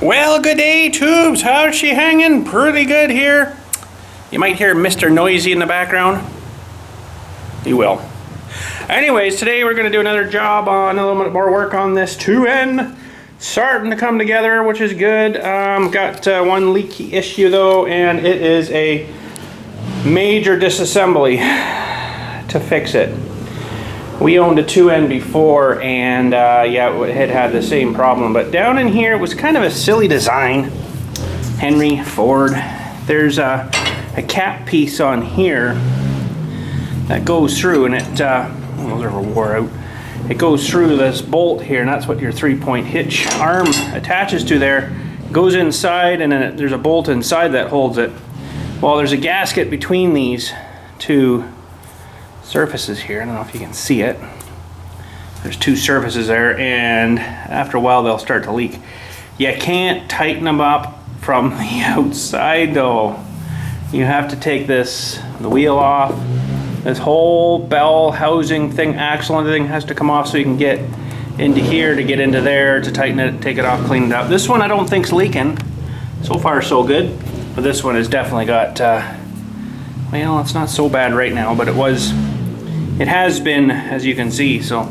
Well, good day, Tubes. How's she hanging? Pretty good here. You might hear Mr. Noisy in the background. You will. Anyways, today we're going to do another job on a little bit more work on this 2N. Starting to come together, which is good. Got one leaky issue though, and it is a major disassembly to fix it. We owned a 2N before, and yeah, it had the same problem. But down in here, it was kind of a silly design. Henry Ford. There's a cap piece on here that goes through, and it those are wore out. It goes through this bolt here, and that's what your 3-point hitch arm attaches to there. It goes inside, and then there's a bolt inside that holds it. Well, there's a gasket between these two surfaces here. I don't know if you can see it. There's two surfaces there, and after a while they'll start to leak. You can't tighten them up from the outside though. You have to take the wheel off. This whole bell housing thing, axle and everything has to come off so you can get into here to get into there to tighten it, take it off, clean it up. This one I don't think's leaking. So far so good. But this one has definitely got, well, it's not so bad right now, but it has been, as you can see, so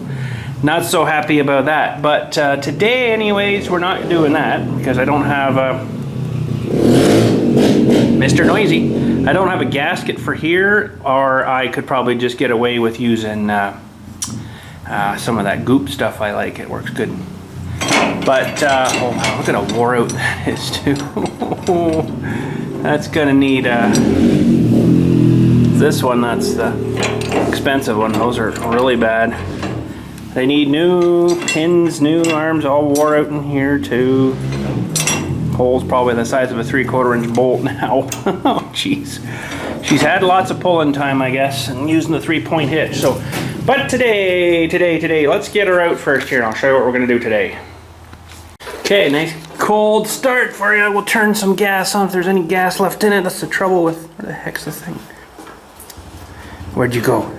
not so happy about that. But today, anyways, we're not doing that because I don't have Mr. Noisy. I don't have a gasket for here, or I could probably just get away with using some of that goop stuff I like. It works good. But, oh, look at how wore out that is too. That's gonna need this one, that's the expensive one. Those are really bad. They need new pins, new arms, all wore out in here too. Hole's probably the size of a 3/4 inch bolt now. Oh jeez. She's had lots of pulling time, I guess, and using the 3-point hitch. So, but today, let's get her out first here, and I'll show you what we're gonna do today. Okay, nice cold start for you. We'll turn some gas on if there's any gas left in it. That's the trouble with, where the heck's this thing? Where'd you go?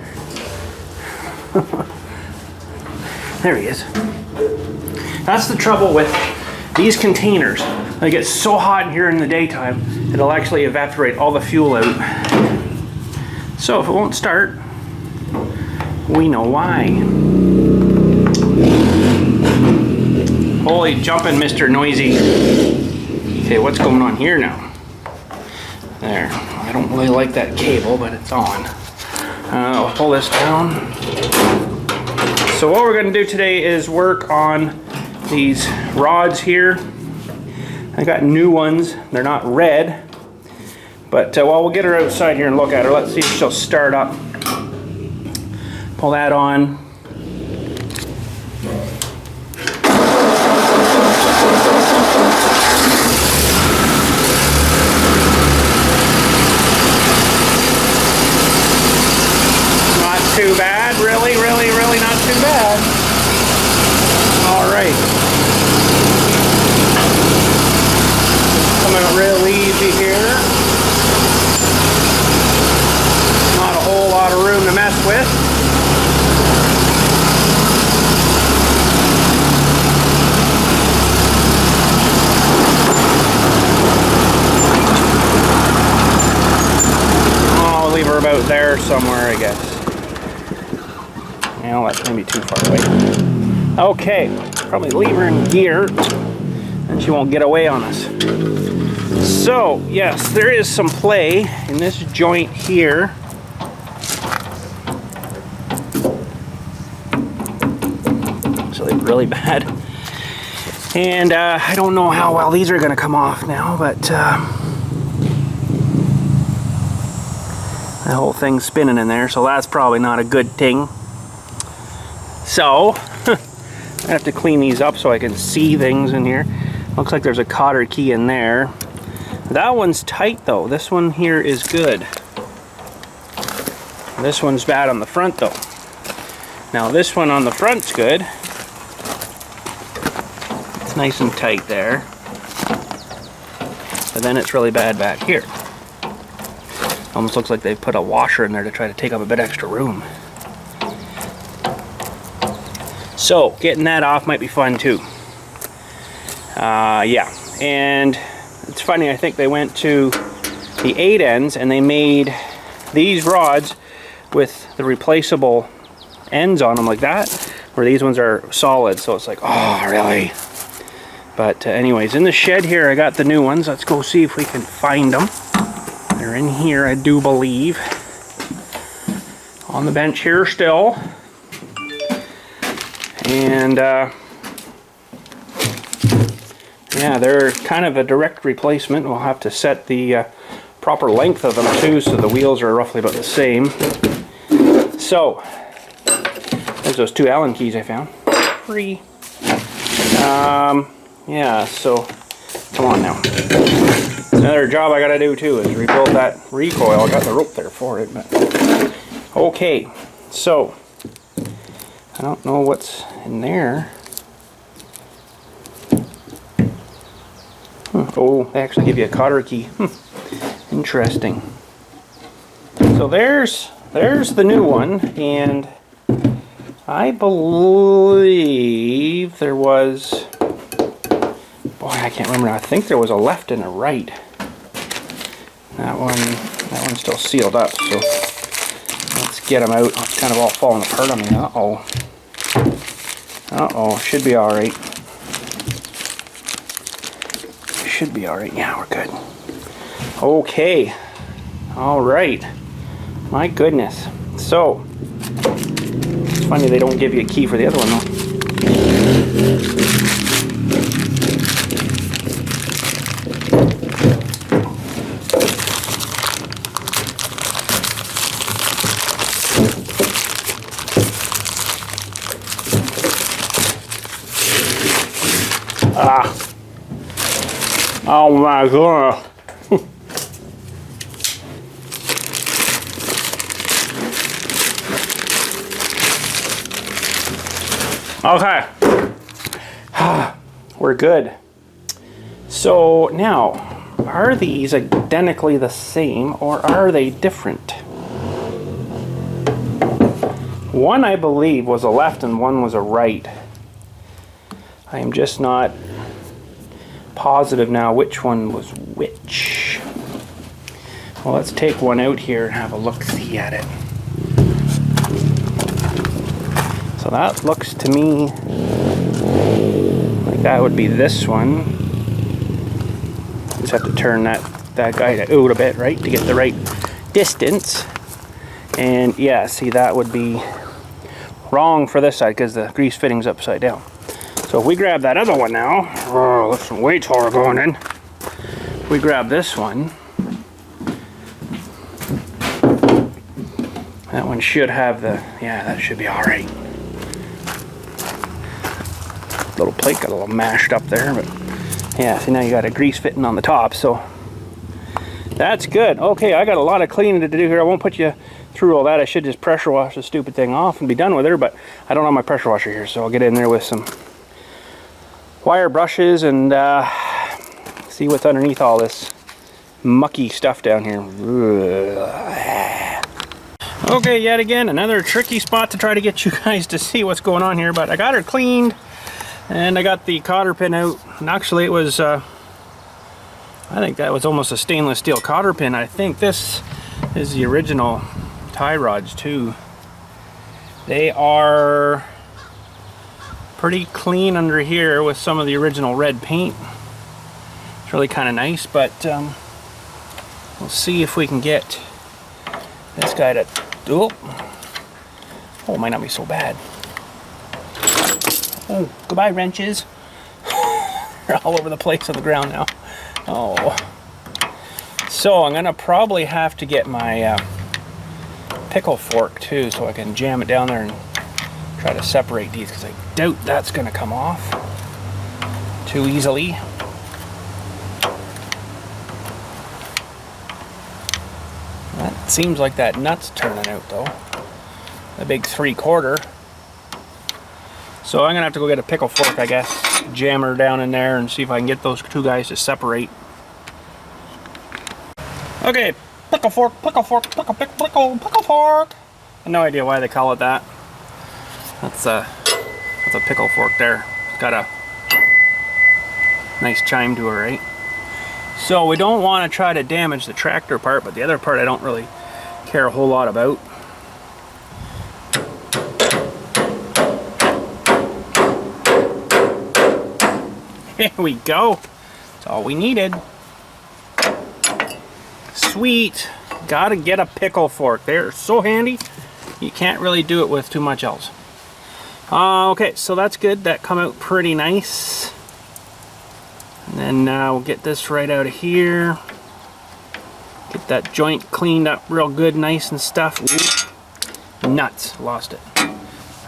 There he is. That's the trouble with these containers. They get so hot in here in the daytime, it'll actually evaporate all the fuel out. So if it won't start, we know why. Holy jumping, Mr. Noisy. Okay, what's going on here now? There. I don't really like that cable, but it's on. I'll pull this down. So what we're going to do today is work on these rods here. I got new ones. They're not red. But well, we'll get her outside here and look at her. Let's see if she'll start up. Pull that on. Too bad, really not too bad. All right, coming up real easy here. Not a whole lot of room to mess with. I'll leave her about there somewhere, I guess. Well, that's maybe too far away. Okay, probably leave her in gear and she won't get away on us. So, yes, there is some play in this joint here. Actually, really bad. And I don't know how well these are going to come off now, but the whole thing's spinning in there, so that's probably not a good thing. So, I have to clean these up so I can see things in here. Looks like there's a cotter key in there. That one's tight though. This one here is good. This one's bad on the front though. Now this one on the front's good. It's nice and tight there. But then it's really bad back here. Almost looks like they've put a washer in there to try to take up a bit extra room. So, getting that off might be fun too. Yeah, And it's funny, I think they went to the 8 ends and they made these rods with the replaceable ends on them like that, where these ones are solid. So it's like, oh, really? But anyways, in the shed here, I got the new ones. Let's go see if we can find them. They're in here, I do believe. On the bench here still. And yeah, they're kind of a direct replacement. We'll have to set the proper length of them too, so the wheels are roughly about the same. So, there's those 2 Allen keys I found. Free. Yeah, so, come on now. Another job I gotta do too is rebuild that recoil. I got the rope there for it, but... Okay, so, I don't know what's in there. Oh, they actually give you a cotter key. Interesting. So there's the new one, and I believe there was... Boy, I can't remember now. I think there was a left and a right. That one's still sealed up, so let's get them out. It's kind of all falling apart on me. Uh-oh. Uh-oh, should be alright. Should be alright. Yeah, we're good. Okay. Alright. My goodness. So, it's funny they don't give you a key for the other one though. Oh my god. Okay. We're good. So now, are these identically the same or are they different? One I believe was a left and one was a right. I am just not positive now which one was which. Well, let's take one out here and have a look-see at it. So that looks to me like that would be this one. Just have to turn that guy out a bit, right, to get the right distance. And yeah, see, that would be wrong for this side because the grease fitting's upside down. So if we grab that other one now, oh, there's some weight taller going in. If we grab this one, that one should have the, yeah, that should be all right. Little plate got a little mashed up there, but yeah, see, now you got a grease fitting on the top, so that's good. Okay, I got a lot of cleaning to do here. I won't put you through all that. I should just pressure wash the stupid thing off and be done with her, but I don't have my pressure washer here, so I'll get in there with some wire brushes and see what's underneath all this mucky stuff down here. Okay, yet again, another tricky spot to try to get you guys to see what's going on here, but I got her cleaned and I got the cotter pin out, and actually it was I think that was almost a stainless steel cotter pin. I think this is the original tie rods too. They are pretty clean under here with some of the original red paint. It's really kind of nice, but we'll see if we can get this guy to, oh, it might not be so bad. Oh, goodbye wrenches. They're all over the place on the ground now. Oh. So I'm gonna probably have to get my pickle fork too, so I can jam it down there and try to separate these, because I doubt that's going to come off too easily. That seems like that nut's turning out though. The big 3/4. So I'm going to have to go get a pickle fork, I guess, jam her down in there and see if I can get those two guys to separate. Okay, pickle fork, pickle fork, pickle fork. I have no idea why they call it that. That's a pickle fork there. It's got a Nice chime to her, right? So we don't want to try to damage the tractor part, but the other part I don't really care a whole lot about. There we go. That's all we needed. Sweet. Gotta get a pickle fork. They're so handy. You can't really do it with too much else. Okay, so that's good. That come out pretty nice. And then we'll get this right out of here. Get that joint cleaned up real good, nice and stuff. Ooh. Nuts. Lost it.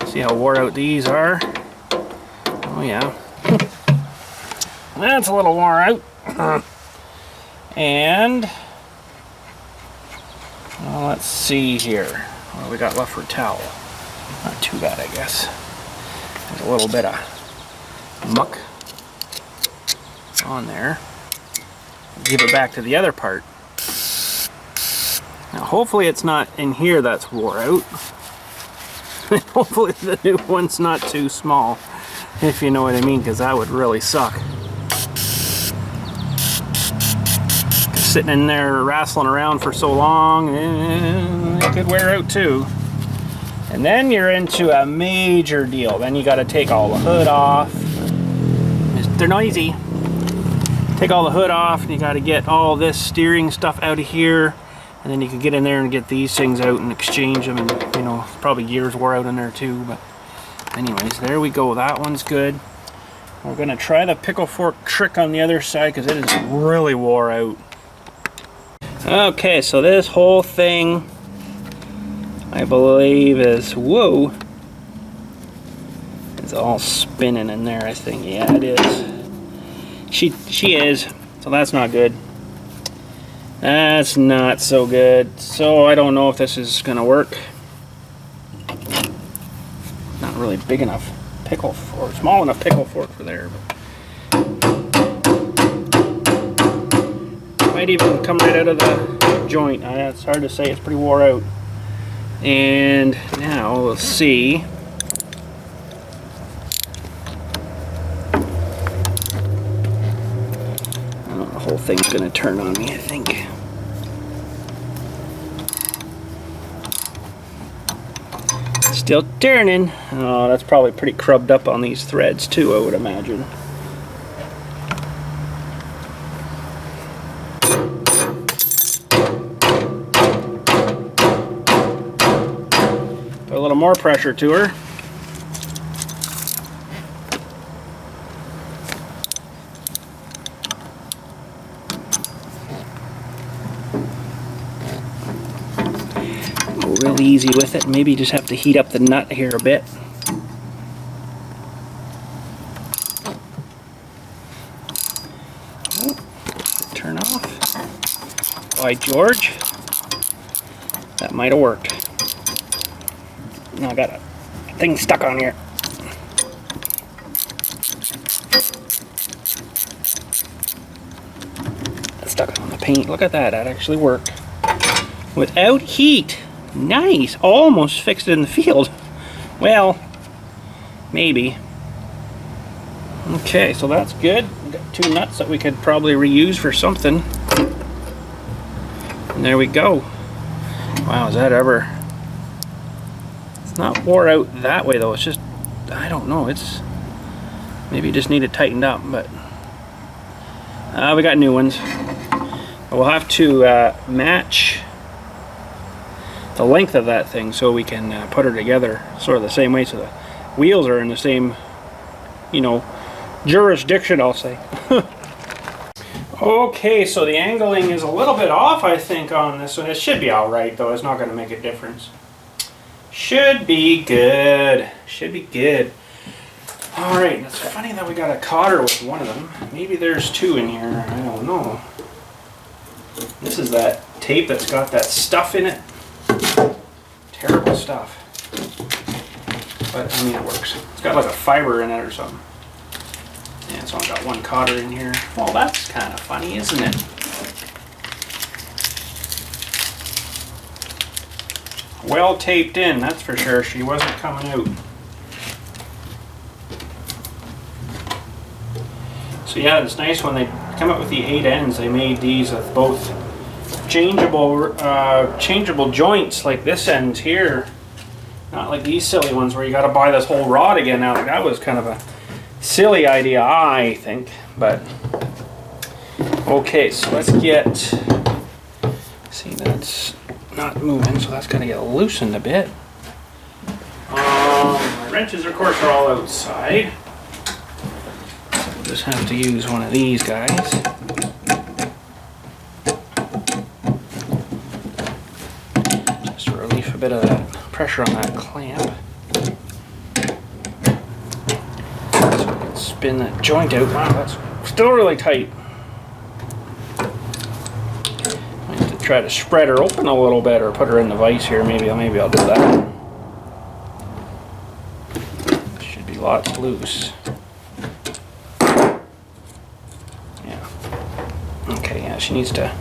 See how wore out these are? Oh yeah. That's a little wore out. And well, let's see here. What do we got left for towel? Not too bad, I guess. There's a little bit of muck on there. Give it back to the other part. Now hopefully it's not in here that's wore out. Hopefully the new one's not too small, if you know what I mean, because that would really suck. Sitting in there wrestling around for so long, it could wear out too. And then you're into a major deal. Then you got to take all the hood off. They're noisy. Take all the hood off, and you got to get all this steering stuff out of here. And then you can get in there and get these things out and exchange them. And you know, probably gears wore out in there too. But anyways, there we go. That one's good. We're gonna try the pickle fork trick on the other side because it is really wore out. Okay, so this whole thing, I believe, is, whoa, it's all spinning in there, I think. Yeah, it is. She is, so that's not good. That's not so good. So I don't know if this is gonna work. Not really big enough pickle fork, small enough pickle fork for there, but might even come right out of the joint. It's hard to say, it's pretty wore out. And now we'll see. Oh, the whole thing's gonna turn on me, I think. Still turning. Oh, that's probably pretty crubbed up on these threads too, I would imagine. Put a little more pressure to her. Go real easy with it. Maybe you just have to heat up the nut here a bit. Oh, turn off. By George, that might have worked. Now I got a thing stuck on here. Stuck on the paint. Look at that. That actually worked. Without heat. Nice. Almost fixed it in the field. Well, maybe. Okay, so that's good. We've got two nuts that we could probably reuse for something. And there we go. Wow, is that ever... It's not wore out that way though, it's just, I don't know, it's, maybe you just need it tightened up, but we got new ones. We'll have to match the length of that thing so we can put her together sort of the same way, so the wheels are in the same, you know, jurisdiction, I'll say. Okay, so the angling is a little bit off, I think, on this one. It should be alright though, it's not going to make a difference. Should be good. Should be good. Alright, it's funny that we got a cotter with one of them. Maybe there's two in here. I don't know. This is that tape that's got that stuff in it. Terrible stuff. But, I mean, it works. It's got like a fiber in it or something. Yeah, so I've got one cotter in here. Well, that's kind of funny, isn't it? Well taped in, that's for sure. She wasn't coming out. So yeah, it's nice when they come up with the 8 ends. They made these with both changeable joints, like this end here. Not like these silly ones where you got to buy this whole rod again. Now that was kind of a silly idea, I think. But okay, so let's get. See, that's not moving, so that's got to get loosened a bit. My wrenches, of course, are all outside. So we'll just have to use one of these guys. Just to relieve a bit of that pressure on that clamp. So we can spin that joint out. Wow, that's still really tight. I have to try to spread her open a little bit or put her in the vise here. Maybe I'll do that. Should be lots loose. Yeah. Okay, yeah, she needs to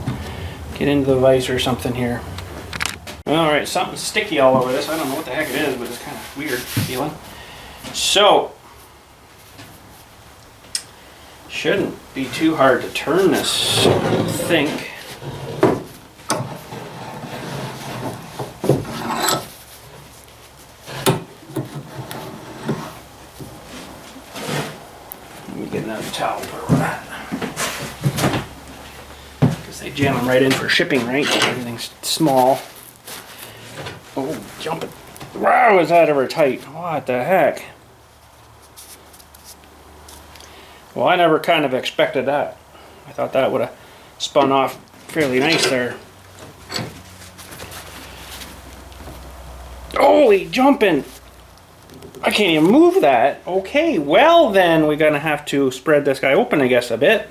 get into the vise or something here. Alright, something sticky all over this. I don't know what the heck it is, but it's kind of weird feeling. So, shouldn't be too hard to turn this, I think. Let me get another towel for that. Because they jam them right in for shipping, right? Everything's small. Oh, jumping. Wow, is that ever tight? What the heck? Well, I never kind of expected that. I thought that would have spun off fairly nice there. Holy jumping! I can't even move that. Okay, well then we're gonna have to spread this guy open, I guess, a bit.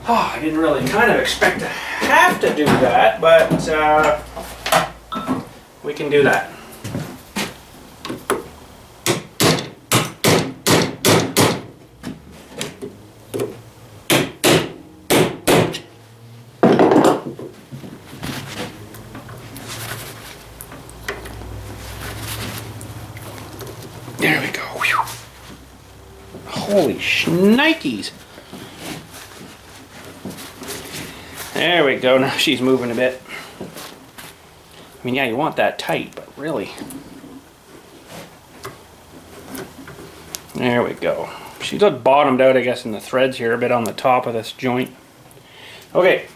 Oh, I didn't really kind of expect to have to do that, but we can do that. There we go. Whew. Holy shnikes. There we go. Now she's moving a bit. I mean, yeah, you want that tight, but really. There we go. She's just bottomed out, I guess, in the threads here, a bit on the top of this joint. Okay.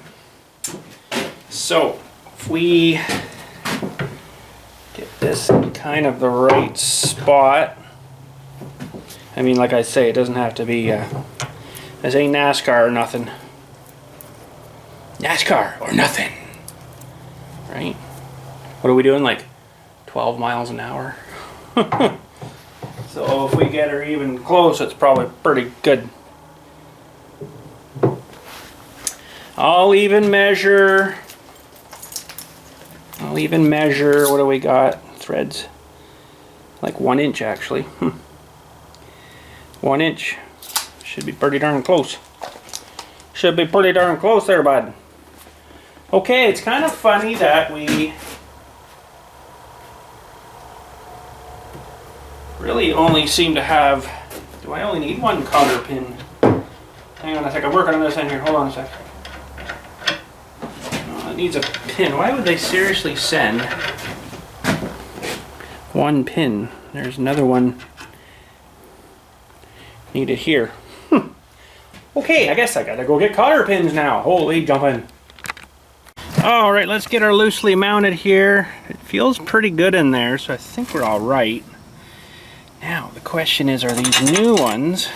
So, if we get this kind of the right spot. I mean, like I say, it doesn't have to be, this ain't NASCAR or nothing. NASCAR or nothing. Right? What are we doing, like 12 miles an hour? So if we get her even close, it's probably pretty good. I'll even measure. What do we got? Threads. Like 1 inch, actually. 1 inch. Should be pretty darn close. Should be pretty darn close there, bud. Okay, it's kind of funny that we really only seem to have. Do I only need 1 cotter pin? Hang on a sec, I'm working on this end here. Hold on a sec. Oh, it needs a pin. Why would they seriously send 1 pin? There's another one needed here. Okay, I guess I gotta go get cotter pins now. Holy jumping. Alright, let's get her loosely mounted here. It feels pretty good in there, so I think we're alright. Now, the question is, are these new ones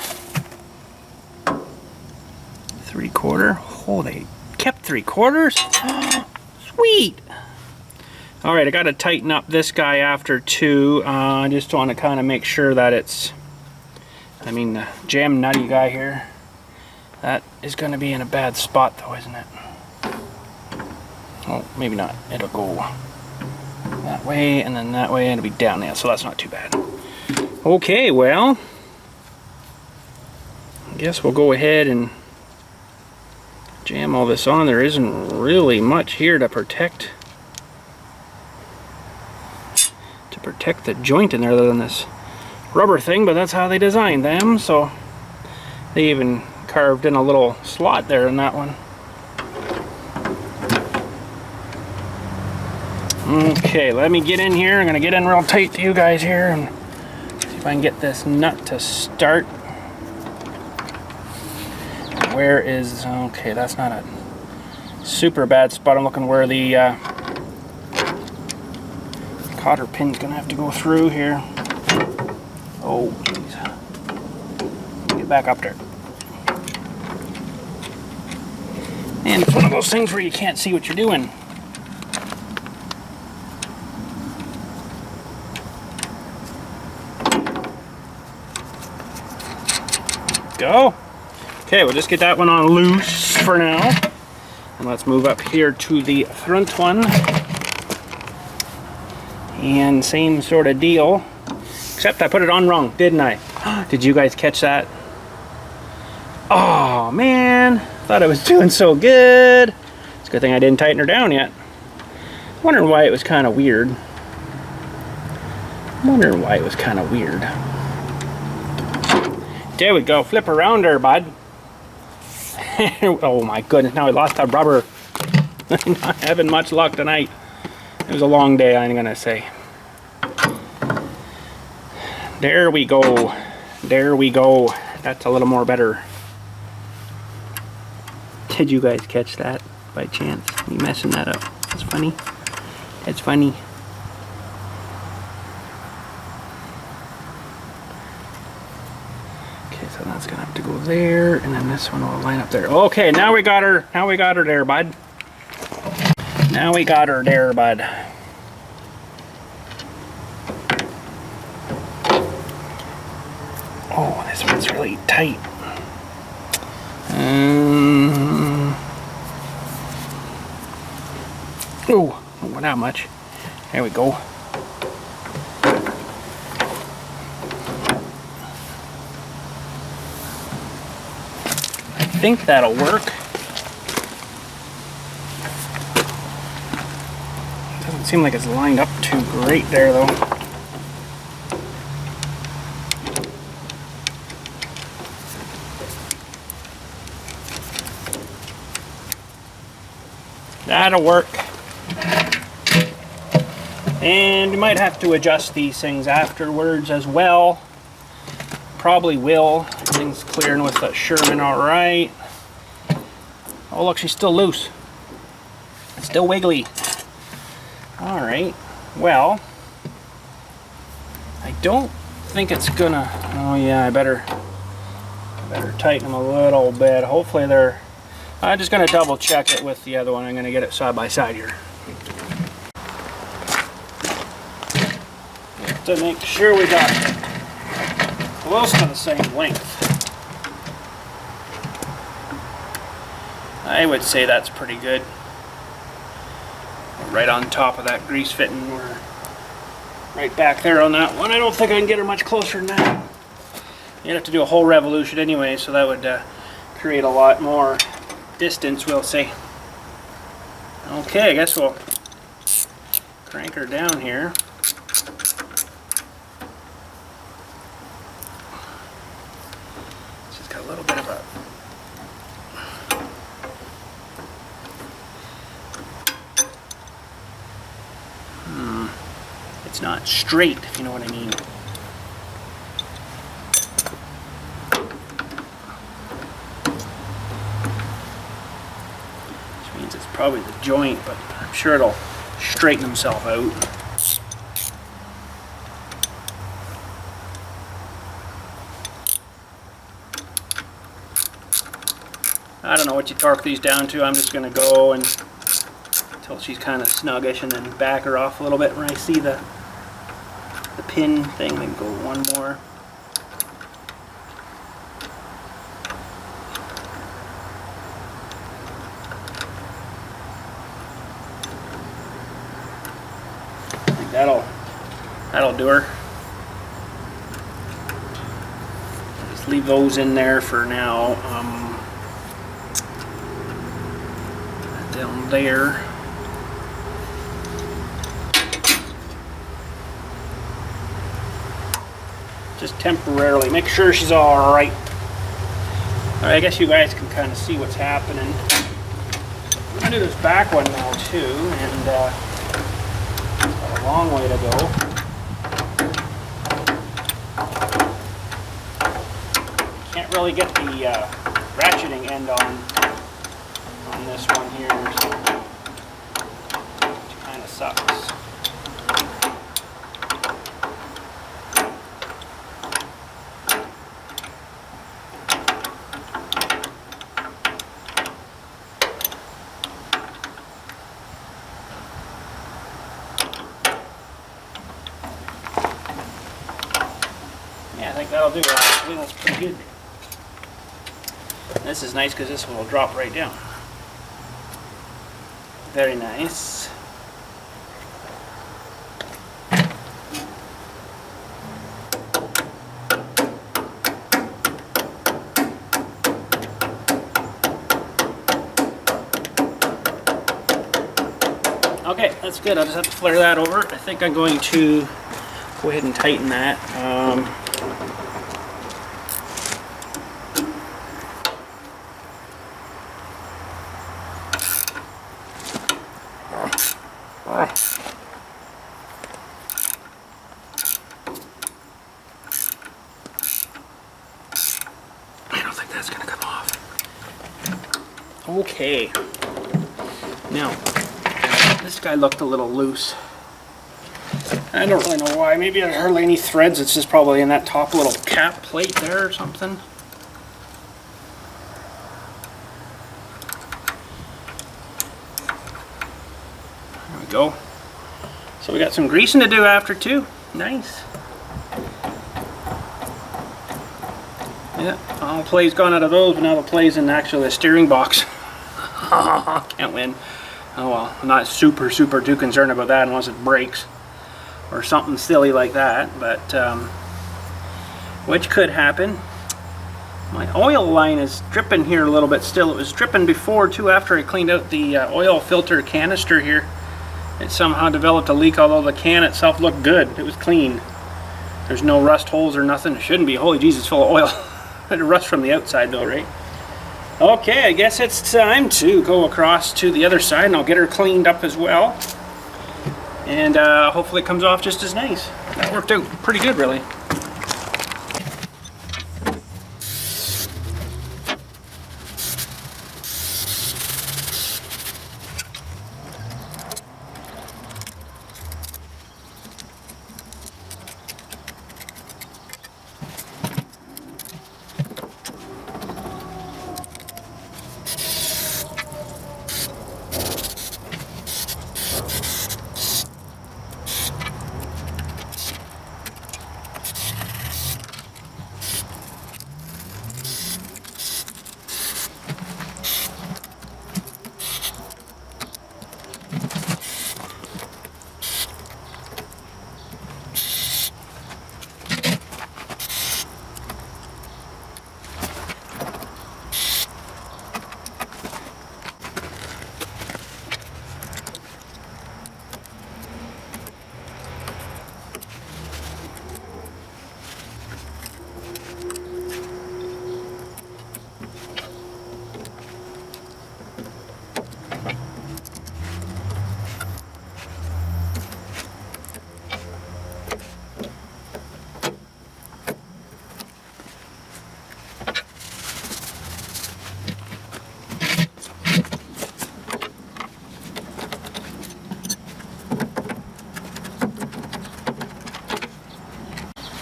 3/4? Oh, they kept 3/4? Sweet! Alright, I gotta tighten up this guy after 2. I just want to kind of make sure that it's, I mean, the jam nutty guy here, that is going to be in a bad spot though, isn't it? Oh, maybe not. It'll go that way and then that way and it'll be down there, so that's not too bad. Okay, well, I guess we'll go ahead and jam all this on. There isn't really much here to protect the joint in there other than this rubber thing, but that's how they designed them, so They even carved in a little slot there in that one. Okay, let me get in here. I'm gonna get in real tight to you guys here and see if I can get this nut to start. Where is, okay, that's not a super bad spot. I'm looking where the cotter pin's gonna have to go through here. Oh, geez. Get back up there. And it's one of those things where you can't see what you're doing. Go. Okay, we'll just get that one on loose for now. And let's move up here to the front one. And same sort of deal. Except I put it on wrong, didn't I? Did you guys catch that? Oh man, thought I was doing so good. It's a good thing I didn't tighten her down yet. Wondering why it was kind of weird. There we go, flip around there, bud. Oh my goodness, now I lost that rubber. I'm not having much luck tonight. It was a long day, I'm gonna say. There we go. There we go. That's a little more better. Did you guys catch that by chance? Me messing that up. That's funny. That's funny. So that's gonna have to go there, and then this one will line up there. Okay, now we got her. Now we got her there, bud. Now we got her there, bud. Oh, this one's really tight. Oh, not that much. There we go. I think that'll work. Doesn't seem like it's lined up too great there though. That'll work. And you might have to adjust these things afterwards as well. Probably will. Everything's clearing with the Sherman all right. Oh look, she's still loose. It's still wiggly. All right, well, I don't think it's gonna, oh yeah, I better tighten them a little bit. Hopefully they're, I'm just gonna double check it with the other one. I'm gonna get it side by side here. To make sure we got close to the same length. I would say that's pretty good. We're right on top of that grease fitting. We're right back there on that one. I don't think I can get her much closer than that. You'd have to do a whole revolution anyway, so that would create a lot more distance, we'll say. Okay, I guess we'll crank her down here. She's got a little bit of a it's not straight, if you know what I mean. Which means it's probably the joint, but I'm sure it'll straighten himself out. I don't know what you torque these down to. I'm just going to go and until she's kind of snuggish and then back her off a little bit when I see the pin thing. Then go one more. I think that'll do her. Just leave those in there for now. Down there. Just temporarily make sure she's all right. Alright, I guess you guys can kind of see what's happening. I'm going to do this back one now too, and got a long way to go. Can't really get the ratcheting end on this one here, so which kind of sucks. Yeah, I think that'll do it. Actually, that's pretty good. This is nice because this one will drop right down. Very nice. Okay, that's good. I'll just have to flare that over. I think I'm going to go ahead and tighten that. I don't think that's going to come off. Okay. Now, this guy looked a little loose. I don't really know why. Maybe there's hardly any threads. It's just probably in that top little cap plate there or something. There we go. So we got some greasing to do after too. Nice. Yeah, all the play's gone out of those, but now the play's in actually the steering box. Can't win. Oh well, I'm not super too concerned about that unless it breaks or something silly like that, but which could happen. My oil line is dripping here a little bit still. It was dripping before too after I cleaned out the oil filter canister here. It somehow developed a leak, although the can itself looked good. It was clean. There's no rust holes or nothing. It shouldn't be. Holy Jesus, full of oil. It rust from the outside though, right? Okay, I guess it's time to go across to the other side and I'll get her cleaned up as well. And hopefully it comes off just as nice. That worked out pretty good, really.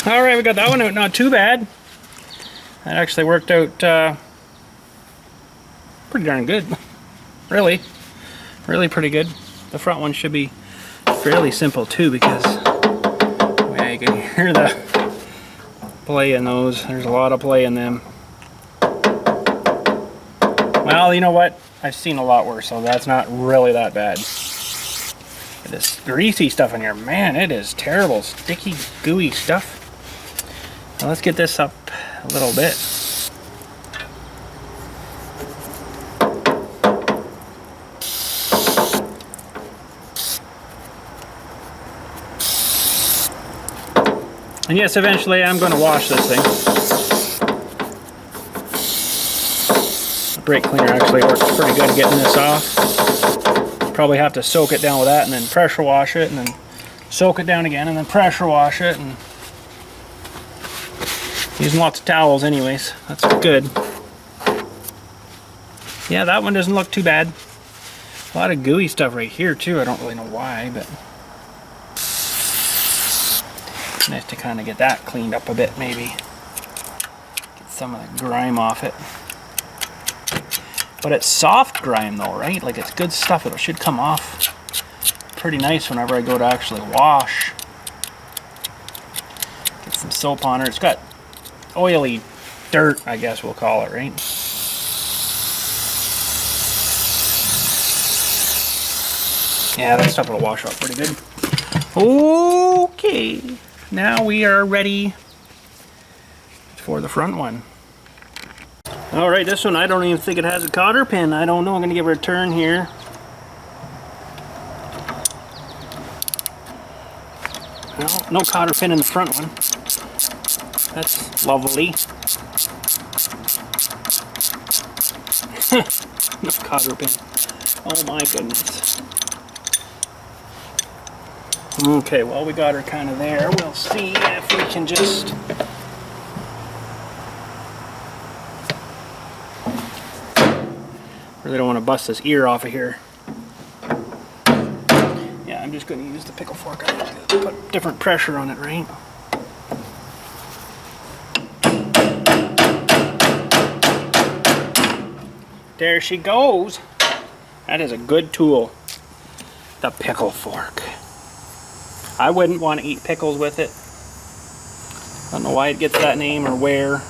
Alright, we got that one out, not too bad. That actually worked out pretty darn good. Really pretty good. The front one should be fairly simple too, because yeah, you can hear the play in those. There's a lot of play in them. Well, you know what? I've seen a lot worse, so that's not really that bad. This greasy stuff in here, man, it is terrible. Sticky, gooey stuff. Now let's get this up a little bit. And yes, eventually I'm going to wash this thing. brake cleaner actually works pretty good getting this off. Probably have to soak it down with that and then pressure wash it and then soak it down again and then pressure wash it, and using lots of towels anyways. That's good. Yeah, that one doesn't look too bad. A lot of gooey stuff right here too. I don't really know why, but nice to kind of get that cleaned up a bit maybe. Get some of the grime off it. But it's soft grime though, right? Like it's good stuff. It should come off pretty nice whenever I go to actually wash. Get some soap on her. It's got oily dirt, I guess we'll call it, right? Yeah, that stuff will wash off pretty good. Okay, now we are ready for the front one. All right, this one, I don't even think it has a cotter pin. I don't know, I'm gonna give her a turn here. No cotter pin in the front one. That's lovely. No cotter pin. Oh my goodness. Okay, well, we got her kind of there. We'll see if we can just... Really don't want to bust this ear off of here. Yeah, I'm just going to use the pickle fork. I'm going to put different pressure on it, right? There she goes. That is a good tool. The pickle fork. I wouldn't want to eat pickles with it. I don't know why it gets that name or where.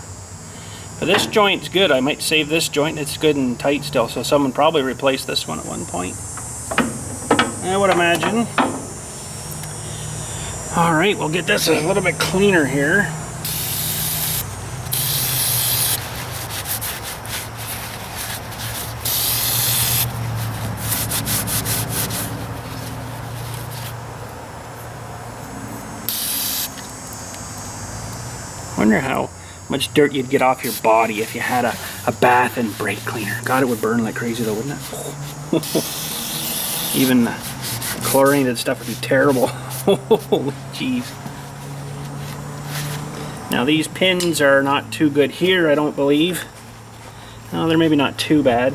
But this joint's good. I might save this joint. It's good and tight still, so someone probably replaced this one at one point, I would imagine. Alright, we'll get this a little bit cleaner here. Wonder how much dirt you'd get off your body if you had a bath and brake cleaner. God, it would burn like crazy though, wouldn't it? Even the chlorinated stuff would be terrible. Jeez. Now these pins are not too good here, I don't believe. No, they're maybe not too bad.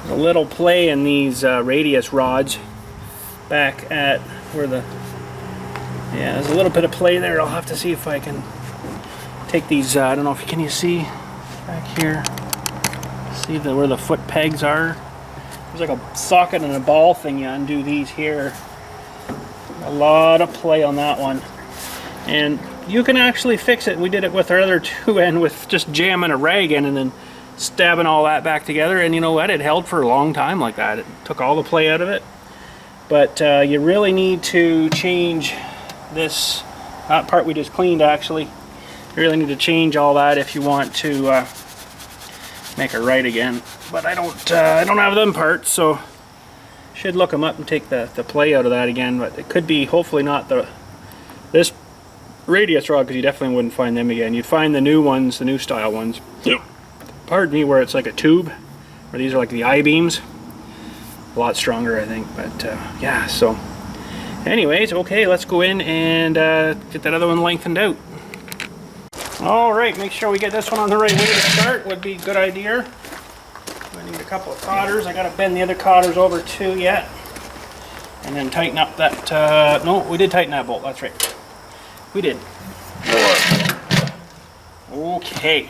There's a little play in these radius rods back at where the... Yeah, there's a little bit of play there. I'll have to see if I can take these, I don't know if can you see back here? See where the foot pegs are? There's like a socket and a ball thing. You undo these here. A lot of play on that one. And you can actually fix it. We did it with our other two end with just jamming a rag in and then stabbing all that back together. And you know what? It held for a long time like that. It took all the play out of it. But you really need to change this part we just cleaned actually. You really need to change all that if you want to make it right again. But I don't have them parts, so should look them up and take the play out of that again. But it could be hopefully not this radius rod, because you definitely wouldn't find them again. You'd find the new ones, the new style ones. Yep. Pardon me, where it's like a tube, where these are like the I-beams. A lot stronger, I think, but yeah, so anyways, okay, let's go in and get that other one lengthened out. Alright, make sure we get this one on the right way to start, would be a good idea. I need a couple of cotters. I gotta bend the other cotters over too yet, and then tighten up that no, we did tighten that bolt, that's right, we did. Okay,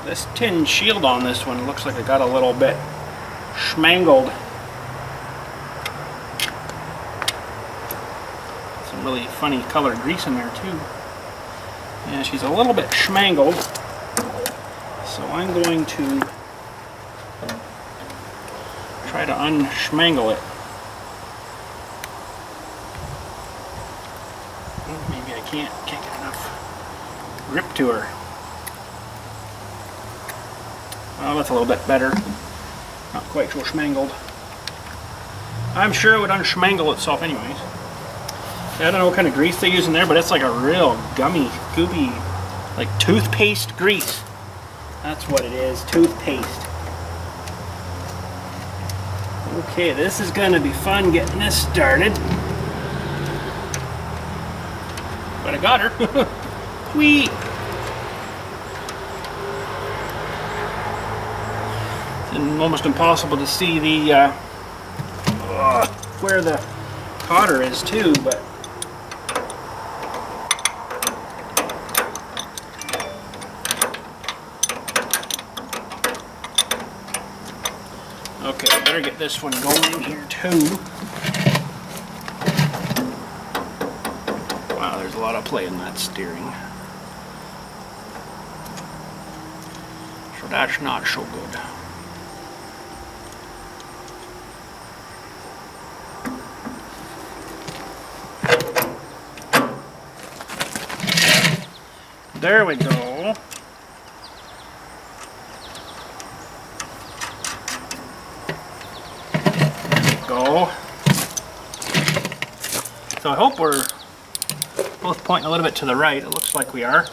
this tin shield on this one looks like it got a little bit schmangled. Some really funny colored grease in there too. Yeah, she's a little bit schmangled. So I'm going to try to unschmangle it. Maybe I can't get enough grip to her. Oh, that's a little bit better. Not quite so schmangled. I'm sure it would unschmangle itself anyways. Yeah, I don't know what kind of grease they use in there, but it's like a real gummy, goopy, like toothpaste grease. That's what it is, toothpaste. Okay, this is gonna be fun getting this started. But I got her. Sweet. It's almost impossible to see the where the cotter is too, but okay, I better get this one going here too. Wow, there's a lot of play in that steering. So that's not so good. There we go. There we go. So I hope we're both pointing a little bit to the right. It looks like we are.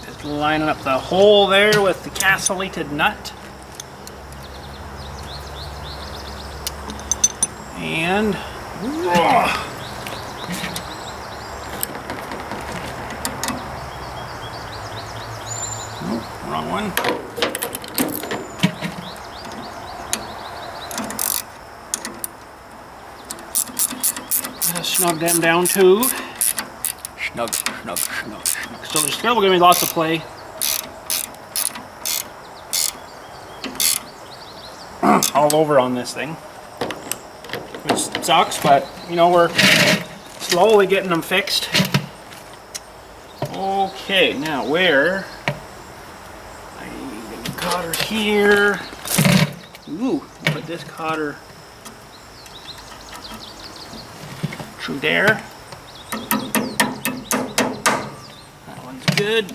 Just lining up the hole there with the castellated nut. And oh, wrong one. Gotta snug them down too. Snug, snug, snug, snug. So there's still gonna be lots of play. All over on this thing. Which sucks, but you know, we're slowly getting them fixed. Okay, now where? I need a cotter here. Ooh, put this cotter through there. That one's good.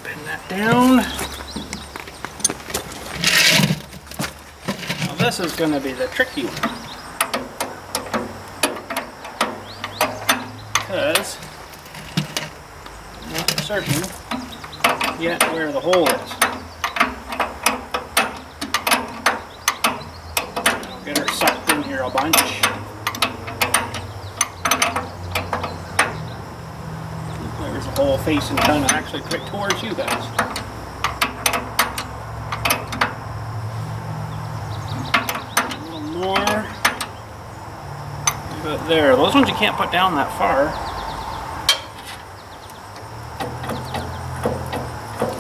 Pin that down. Now this is going to be the tricky one. Because I'm not certain yet where the hole is. I'll get her sucked in here a bunch. There's a hole facing kind of actually quick towards you guys. A little more. But there, those ones you can't put down that far.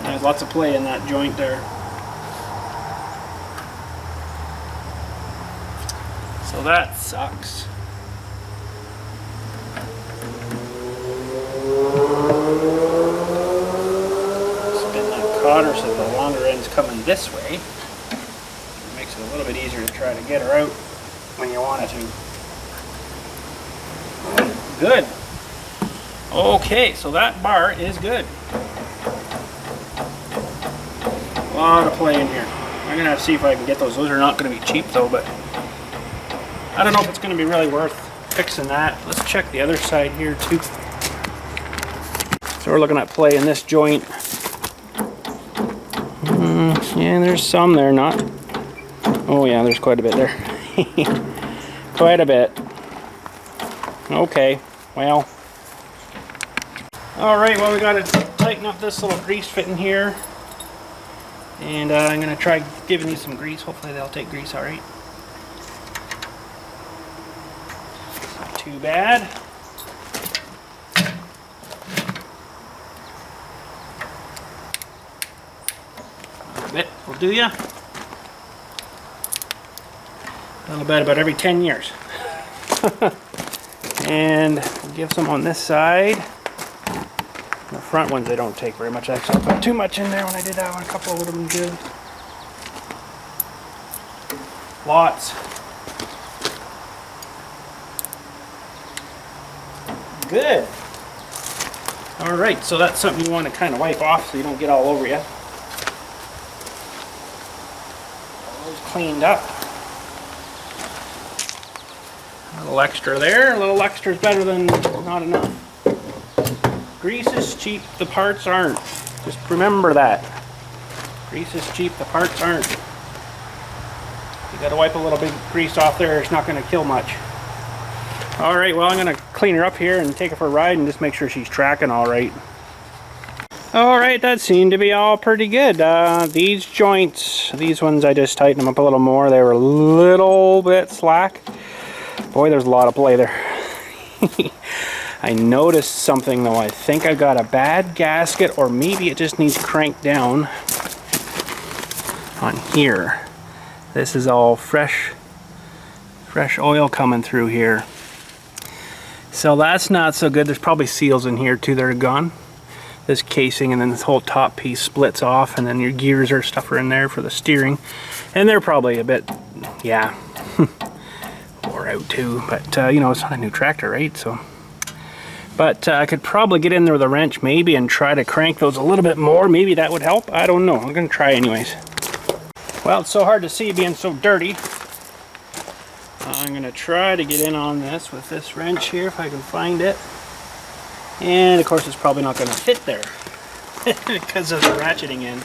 There's lots of play in that joint there. So that sucks. Spin that cotter so the longer end's coming this way. It makes it a little bit easier to try to get her out when you want it to. Good. Okay, so that bar is good. A lot of play in here. I'm gonna have to see if I can get those. Those are not gonna be cheap though, but I don't know if it's gonna be really worth fixing that. Let's check the other side here too. So we're looking at play in this joint. Yeah, there's some there, not. Oh yeah, there's quite a bit there. Quite a bit. Okay, well. Alright, well we gotta tighten up this little grease fitting here. And I'm gonna try giving these some grease. Hopefully they'll take grease alright. Not too bad. A bit will do ya. A little bit about every 10 years. And give some on this side. The front ones, they don't take very much. Actually, I put too much in there when I did that one. A couple would have been good. Lots. Good. Alright, so that's something you want to kind of wipe off so you don't get all over you. All those cleaned up. A little extra there. A little extra is better than not enough. Grease is cheap, the parts aren't. Just remember that. Grease is cheap, the parts aren't. You gotta wipe a little bit of grease off there, it's not gonna kill much. Alright, well I'm gonna clean her up here and take her for a ride and just make sure she's tracking alright. Alright, that seemed to be all pretty good. These joints, these ones I just tightened them up a little more. They were a little bit slack. Boy, there's a lot of play there. I noticed something though. I think I got a bad gasket, or maybe it just needs cranked down on here. This is all fresh oil coming through here. So that's not so good. There's probably seals in here too that are gone. This casing, and then this whole top piece splits off, and then your gears or stuff are in there for the steering. And they're probably a bit, yeah, wore out too. But you know, it's not a new tractor, right? So. But I could probably get in there with a wrench maybe and try to crank those a little bit more. Maybe that would help. I don't know. I'm going to try anyways. Well, it's so hard to see being so dirty. I'm going to try to get in on this with this wrench here if I can find it. And of course it's probably not going to fit there because of the ratcheting end.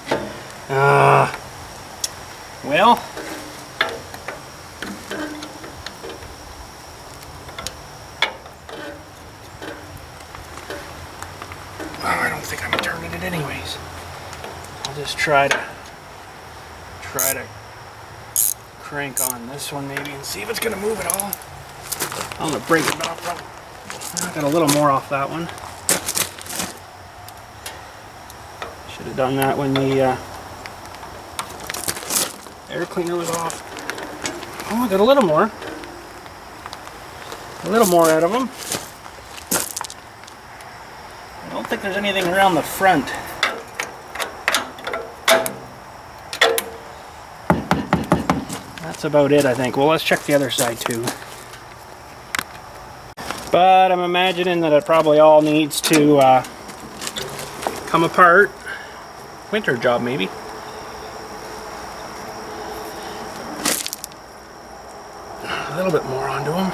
Well. I don't think I'm turning it anyways. I'll just try to crank on this one maybe and see if it's gonna move at all. I'm gonna break it off. I got a little more off that one. Should have done that when the air cleaner was off. Oh, I got a little more. A little more out of them. I don't think there's anything around the front. That's about it, I think. Well, let's check the other side too. But I'm imagining that it probably all needs to come apart. Winter job, maybe. A little bit more onto them.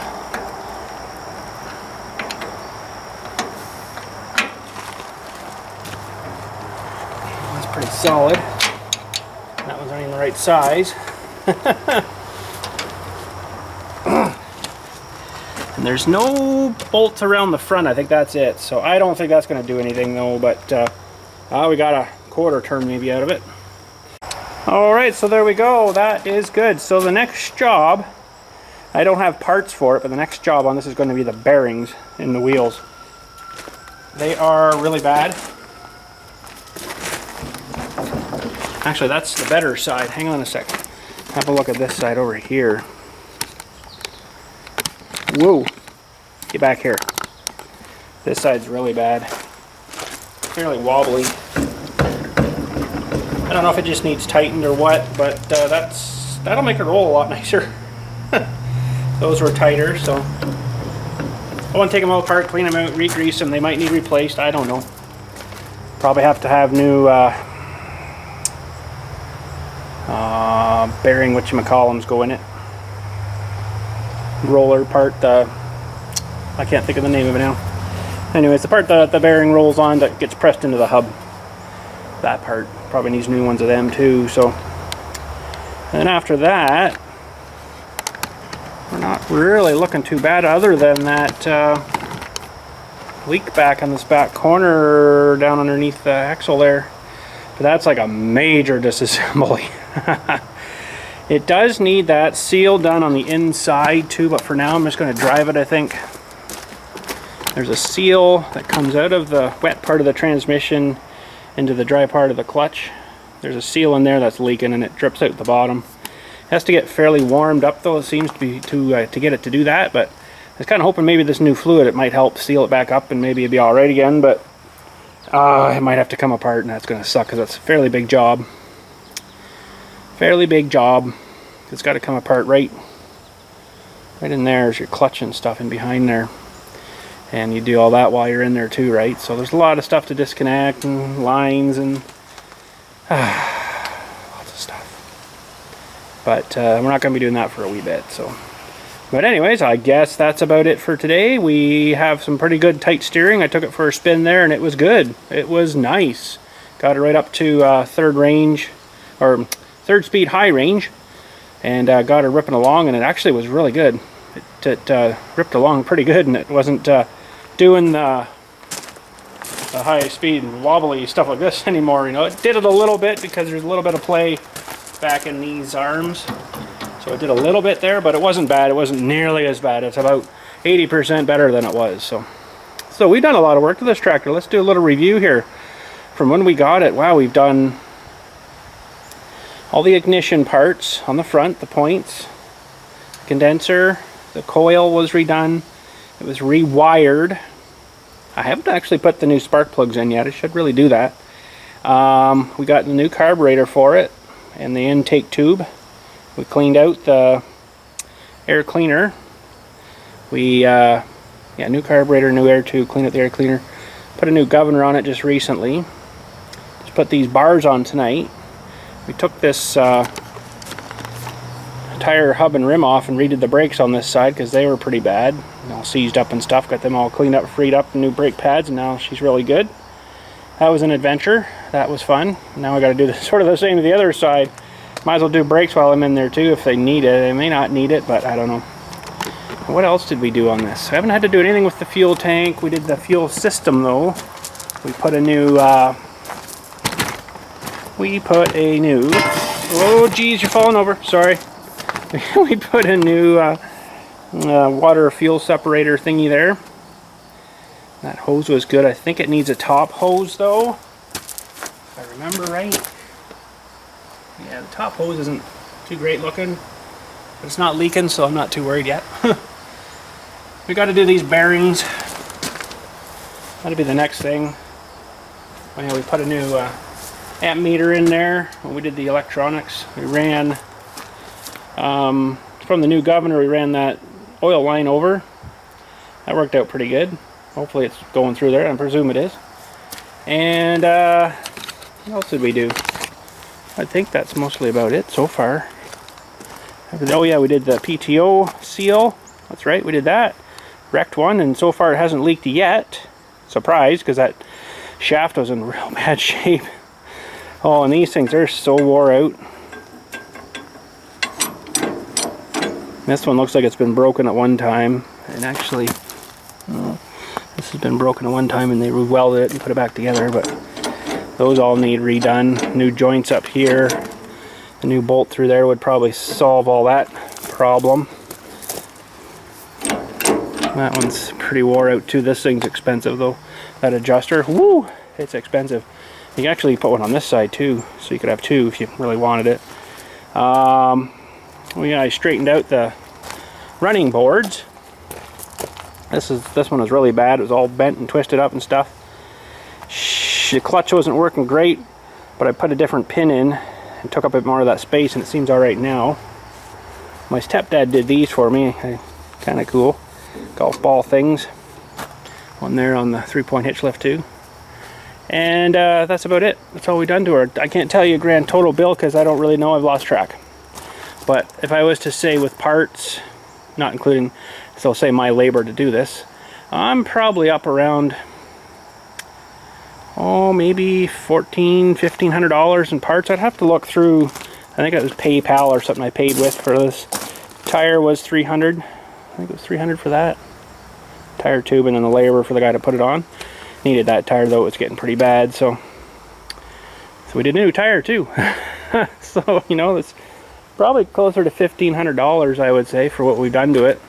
That's pretty solid. That one's not even the right size. And there's no bolts around the front. I think that's it. So I don't think that's going to do anything though, but we got a quarter turn maybe out of it. Alright, so there we go. That is good. So the next job, I don't have parts for it, but the next job on this is going to be the bearings in the wheels. They are really bad. Actually, that's the better side. Hang on a second. Have a look at this side over here. Whoa! Get back here. This side's really bad. Fairly wobbly. I don't know if it just needs tightened or what, but that'll make it roll a lot nicer. Those were tighter, so I want to take them all apart, clean them out, re-grease them. They might need replaced. I don't know. Probably have to have new bearing whatchamacallums go in it. Roller part, I can't think of the name of it now. Anyways, the part that the bearing rolls on that gets pressed into the hub. That part probably needs new ones of them too. So, and then after that, we're not really looking too bad other than that leak back on this back corner down underneath the axle there. But that's like a major disassembly. It does need that seal done on the inside too, but for now I'm just going to drive it, I think. There's a seal that comes out of the wet part of the transmission into the dry part of the clutch. There's a seal in there that's leaking and it drips out the bottom. It has to get fairly warmed up though, it seems to be to get it to do that, but I was kind of hoping maybe this new fluid, it might help seal it back up and maybe it'd be alright again, but It might have to come apart, and that's going to suck because that's a fairly big job. Fairly big job. It's got to come apart right in there is your clutch and stuff in behind there. And you do all that while you're in there too, right? So there's a lot of stuff to disconnect and lines and lots of stuff. But we're not going to be doing that for a wee bit. So, but anyways, I guess that's about it for today. We have some pretty good tight steering. I took it for a spin there and it was good. It was nice. Got it right up to third range, or third speed high range, and got her ripping along, and it actually was really good. It ripped along pretty good, and it wasn't doing the high speed and wobbly stuff like this anymore. You know, it did it a little bit because there's a little bit of play back in these arms, so it did a little bit there, but it wasn't bad. It wasn't nearly as bad. It's about 80% better than it was. So we've done a lot of work to this tractor. Let's do a little review here from when we got it. Wow, we've done all the ignition parts on the front, the points, condenser, the coil was redone, it was rewired. I haven't actually put the new spark plugs in yet. I should really do that. We got the new carburetor for it and the intake tube. We cleaned out the air cleaner. We new carburetor, new air tube, cleaned out the air cleaner. Put a new governor on it just recently. Just put these bars on tonight. We took this tire hub and rim off and redid the brakes on this side because they were pretty bad, all seized up and stuff. Got them all cleaned up, freed up, new brake pads, and now she's really good. That was an adventure. That was fun. Now I got to do sort of the same to the other side. Might as well do brakes while I'm in there too if they need it. They may not need it, but I don't know. What else did we do on this? I haven't had to do anything with the fuel tank. We did the fuel system though. We put a new oh geez, you're falling over, sorry. We put a new water fuel separator thingy there. That hose was good. I think it needs a top hose though, if I remember right. Yeah, the top hose isn't too great looking, but it's not leaking, so I'm not too worried yet. We got to do these bearings. That'll be the next thing. Oh yeah, we put a new amp meter in there when we did the electronics. We ran from the new governor, we ran that oil line over. That worked out pretty good. Hopefully it's going through there. I presume it is. And what else did we do? I think that's mostly about it so far. Oh yeah, we did the PTO seal. That's right, we did that. Wrecked one, and so far it hasn't leaked yet. Surprised, because that shaft was in real bad shape. Oh, and these things are so wore out. This one looks like it's been broken at one time, and actually this has been broken at one time and they re-welded it and put it back together, but those all need redone. New joints up here, a new bolt through there would probably solve all that problem. That one's pretty wore out too. This thing's expensive though. That adjuster, woo, it's expensive. You can actually put one on this side too, so you could have two if you really wanted it. I straightened out the running boards. This one was really bad. It was all bent and twisted up and stuff. The clutch wasn't working great, but I put a different pin in and took up a bit more of that space, and it seems all right now. My stepdad did these for me. Kind of cool. Golf ball things. One there on the 3-point hitch lift too. And that's about it. That's all we've done to her. I can't tell you a grand total bill because I don't really know. I've lost track. But if I was to say with parts, not including, so say my labor to do this, I'm probably up around, maybe $1,400–1,500 in parts. I'd have to look through. I think it was PayPal or something I paid with for this. Tire was $300. I think it was $300 for that. Tire tube and then the labor for the guy to put it on. Needed that tire though, it's getting pretty bad, so we did a new tire too. So, you know, it's probably closer to $1,500, I would say, for what we've done to it.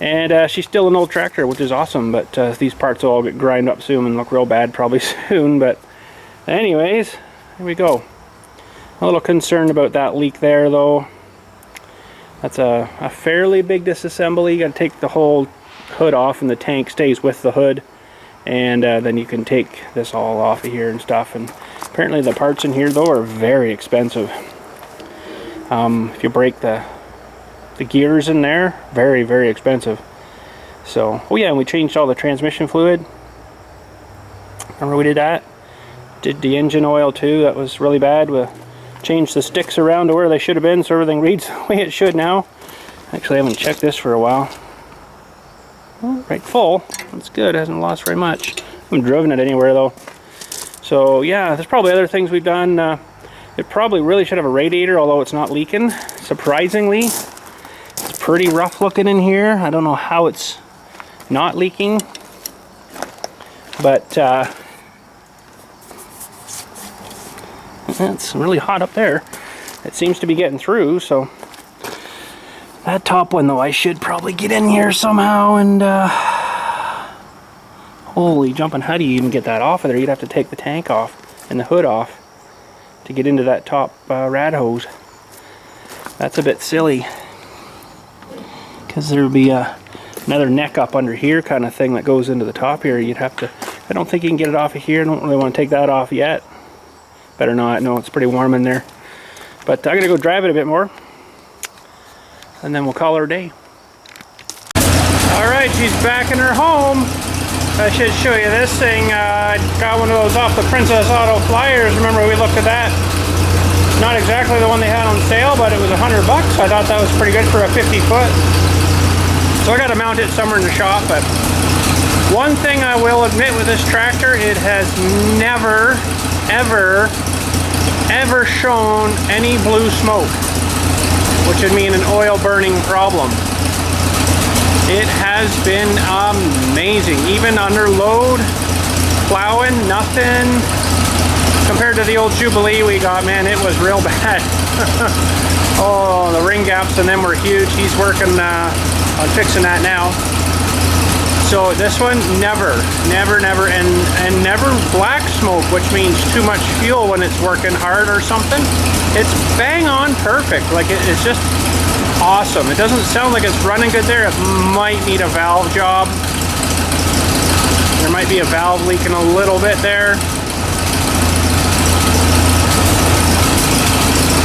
And she's still an old tractor, which is awesome, but these parts will all get grind up soon and look real bad probably soon. But anyways, here we go. A little concerned about that leak there though. That's a fairly big disassembly. You got to take the whole hood off and the tank stays with the hood. and then you can take this all off of here and stuff. And apparently the parts in here though are very expensive. If you break the gears in there, very, very expensive. So, oh yeah, and we changed all the transmission fluid. Remember we did that? Did the engine oil too. That was really bad. We changed the sticks around to where they should have been so everything reads the way it should now. Actually, I haven't checked this for a while. Well, right full. That's good. Hasn't lost very much. I haven't driven it anywhere though. So yeah, there's probably other things we've done. It probably really should have a radiator, although it's not leaking. Surprisingly, it's pretty rough looking in here. I don't know how it's not leaking, but it's really hot up there. It seems to be getting through, so that top one though, I should probably get in here somehow and holy jumping, how do you even get that off of there? You'd have to take the tank off and the hood off to get into that top rad hose. That's a bit silly, because there would be another neck up under here kind of thing that goes into the top here. You'd have to, I don't think you can get it off of here. I don't really want to take that off yet. Better not. No, it's pretty warm in there. But I'm gonna go drive it a bit more, and then we'll call her a day. Alright, she's back in her home. I should show you this thing. I got one of those off the Princess Auto Flyers. Remember we looked at that? Not exactly the one they had on sale, but it was $100. I thought that was pretty good for a 50 foot. So I got to mount it somewhere in the shop. But one thing I will admit with this tractor, it has never, ever shown any blue smoke, which would mean an oil burning problem. It has been amazing. Even under load, plowing, nothing. Compared to the old Jubilee we got, man, it was real bad. Oh, the ring gaps in them were huge. He's working on fixing that now. So this one, never, and never black smoke, which means too much fuel when it's working hard or something. It's bang on perfect. Like it's just awesome. It doesn't sound like it's running good there. It might need a valve job. There might be a valve leaking a little bit there.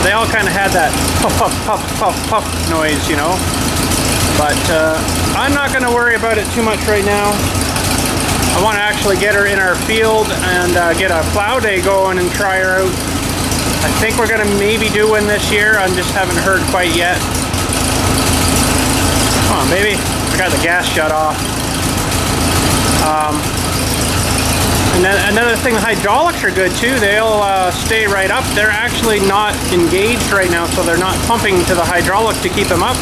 They all kind of had that puff, puff, puff, puff, puff noise, you know. But I'm not going to worry about it too much right now. I want to actually get her in our field and get a plow day going and try her out. I think we're going to maybe do one this year. I just haven't heard quite yet. Come on, baby. I got the gas shut off. And then another thing, the hydraulics are good too. They'll stay right up. They're actually not engaged right now, so they're not pumping to the hydraulic to keep them up.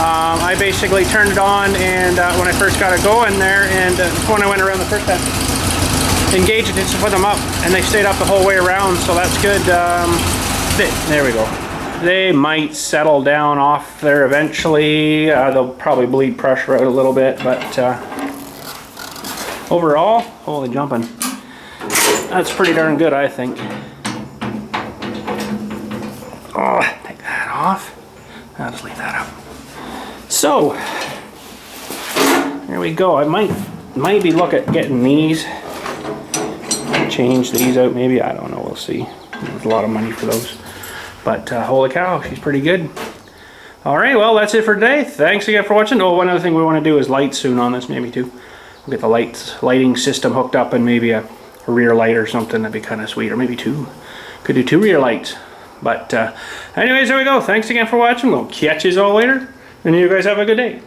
I basically turned it on, and when I first got it going there, and when I went around the first time, engaged it just to put them up, and they stayed up the whole way around, so that's good. There we go. They might settle down off there eventually. They'll probably bleed pressure out a little bit, but overall, holy jumping, that's pretty darn good, I think. Oh, take that off. I'll just leave that up. So, there we go. I might be look at getting these. Change these out maybe. I don't know. We'll see. There's a lot of money for those. But holy cow, she's pretty good. Alright, well that's it for today. Thanks again for watching. Oh, one other thing we want to do is lights soon on this maybe too. We'll get the lighting system hooked up and maybe a rear light or something. That'd be kind of sweet. Or maybe two. Could do 2 rear lights. But anyways, there we go. Thanks again for watching. We'll catch you all later. And you guys have a good day.